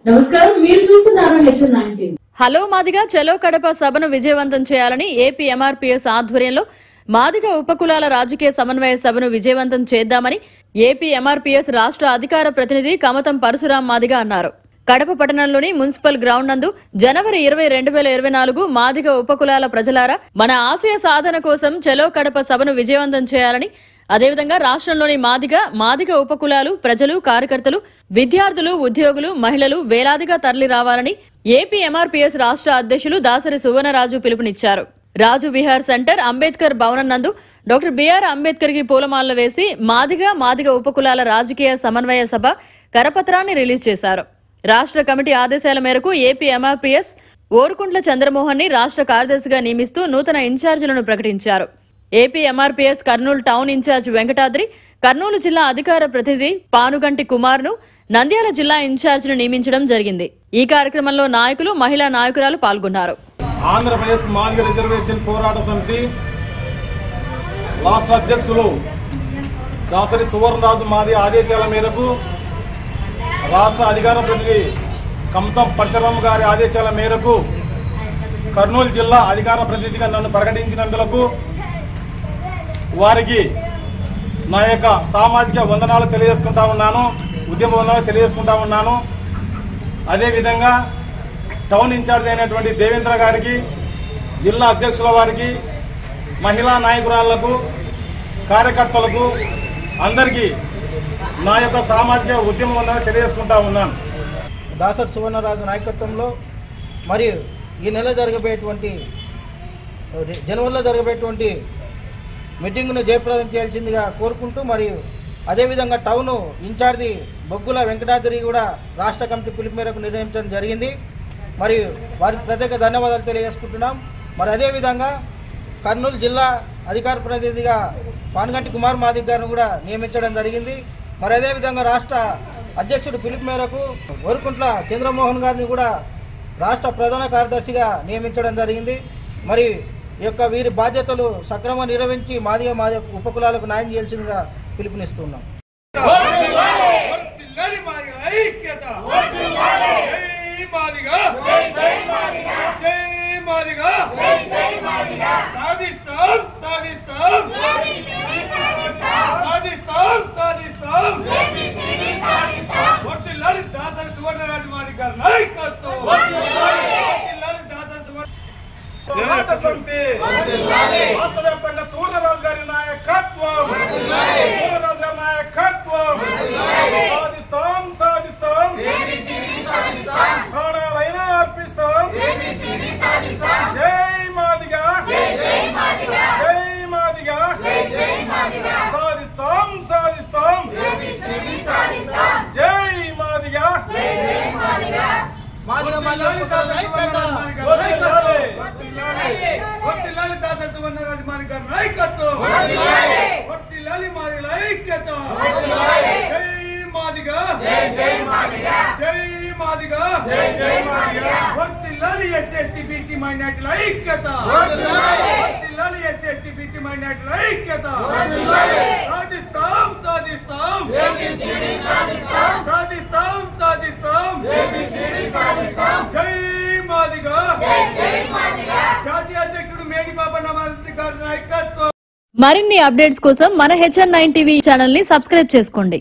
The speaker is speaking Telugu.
నమస్కారం, మీరు చూస్తున్నారు HN19. హలో మాదిగా చలో కడప సభను విజయవంతం చేయాలని ఏపీ ఎంఆర్పీఎస్ ఆధ్వర్యంలో మాదిగ ఉపకులాల రాజకీయ సమన్వయ సభను విజయవంతం చేద్దామని ఏపీ ఎంఆర్పీఎస్ రాష్ట్ర అధికార ప్రతినిధి కమతం పరశురాం మాదిగ అన్నారు. కడప పట్టణంలోని మున్సిపల్ గ్రౌండ్ నందు జనవరి 20, 2024 మాదిగ ఉపకులాల ప్రజలారా మన ఆశయ సాధన కోసం చలో కడప సభను విజయవంతం చేయాలని, అదేవిధంగా రాష్ట్రంలోని మాదిగ ఉపకులాలు ప్రజలు, కార్యకర్తలు, విద్యార్థులు, ఉద్యోగులు, మహిళలు వేలాదిగా తరలి రావాలని ఏపీ ఎంఆర్పీఎస్ రాష్ట్ర అధ్యక్షులు దాసరి సువర్ణరాజు పిలుపునిచ్చారు. రాజు విహార్ సెంటర్ అంబేద్కర్ భవనం నందు డాక్టర్ బిఆర్ అంబేద్కర్ కి పూలమాలలు వేసి మాదిగ ఉపకులాల రాజకీయ సమన్వయ సభ కరపత్రాన్ని రిలీజ్ చేశారు. రాష్ట్ర కమిటీ ఆదేశాల మేరకు ఏపీ ఎంఆర్పీఎస్ ఓరుకుంట్ల చంద్రమోహన్ ని రాష్ట్ర కార్యదర్శిగా నియమిస్తూ నూతన ఇన్ఛార్జీలను ప్రకటించారు. AP MRPS Kurnool town incharge Venkatadri, Kurnool జిల్లా అధికార ప్రతినిధి పానుగంటి కుమార్ ను నంద్యాల జిల్లా ఇన్ఛార్జిను నియమించడం జరిగింది. ఈ కార్యక్రమంలో నాయకులు, మహిళా నాయకురాలు పాల్గొన్నారు. ఆంధ్రప్రదేశ్ మాదిగ రిజర్వేషన్ పోరాట సమితి రాష్ట్ర అధ్యక్షులు దాసరి సువర్ణరాజు మాది ఆదేశాల మేరకు, రాష్ట్ర అధికార ప్రతినిధి కమతం పరశురాం గారి ఆదేశాల మేరకు కర్నూలు జిల్లా అధికార ప్రతినిధిగా నన్ను ప్రకటించినందుకు వారికి నా యొక్క సామాజిక వందనాలు తెలియజేసుకుంటా ఉన్నాను, ఉద్యమ వందనాలు తెలియజేసుకుంటా ఉన్నాను. అదేవిధంగా టౌన్ ఇన్ఛార్జ్ అయినటువంటి దేవేంద్ర గారికి, జిల్లా అధ్యక్షుల వారికి, మహిళా నాయకురాళ్లకు, కార్యకర్తలకు అందరికీ నా యొక్క సామాజిక ఉద్యమ వందనాలు తెలియజేసుకుంటా ఉన్నాను. దాసరి సువర్ణరాజు నాయకత్వంలో మరియు ఈ నెల జనవరిలో జరగబోయేటువంటి మీటింగ్ను జయప్రదం చేయాల్సిందిగా కోరుకుంటూ, మరియు అదేవిధంగా టౌన్ ఇన్ఛార్జి బొగ్గుల వెంకటాద్రి కూడా రాష్ట్ర కమిటీ పిలుపు మేరకు నిర్ణయించడం జరిగింది. మరియు వారికి ప్రత్యేక ధన్యవాదాలు తెలియజేసుకుంటున్నాం. మరి అదేవిధంగా కర్నూలు జిల్లా అధికార ప్రతినిధిగా పానుగంటి కుమార్ మాదిగ గారిని కూడా నియమించడం జరిగింది. మరి అదేవిధంగా రాష్ట్ర అధ్యక్షుడు పిలుపు మేరకు ఓరుకుంట్ల చంద్రమోహన్ గారిని కూడా రాష్ట్ర ప్రధాన కార్యదర్శిగా నియమించడం జరిగింది. మరి వీరి బాధ్యతలు సక్రమంగా నిర్వహించి మాదిగ ఉపకులాలకు న్యాయం చేయాల్సిందిగా పిలుపునిస్తున్నాం. సువర్ణరాజు మాదిగ గారి నాయకత్వం, పోరాట సమితి రాష్ట్ర వ్యాప్తంగా సువర్ణరాజు గారి నాయకత్వం, సాధిస్తాం ప్రాణాలైనా అర్పిస్తాం. జై మాదిగ, జై మాదిగ, సాధిస్తాం జై మాదిగ. దాసరి సువర్ణరాజు మాదిగ గారి నాయకత్వం, వర్ధిల్లాలి ఎస్సీ బీసీ మైనారిటీల ఐక్యత, జై మాదిగ. జాతీయ అధ్యక్షుడు మేడిపాప నమాజీ గారి నాయకత్వం. మరిన్ని అప్డేట్స్ కోసం మన HN9 టీవీ ఛానల్ ని సబ్స్క్రైబ్ చేసుకోండి.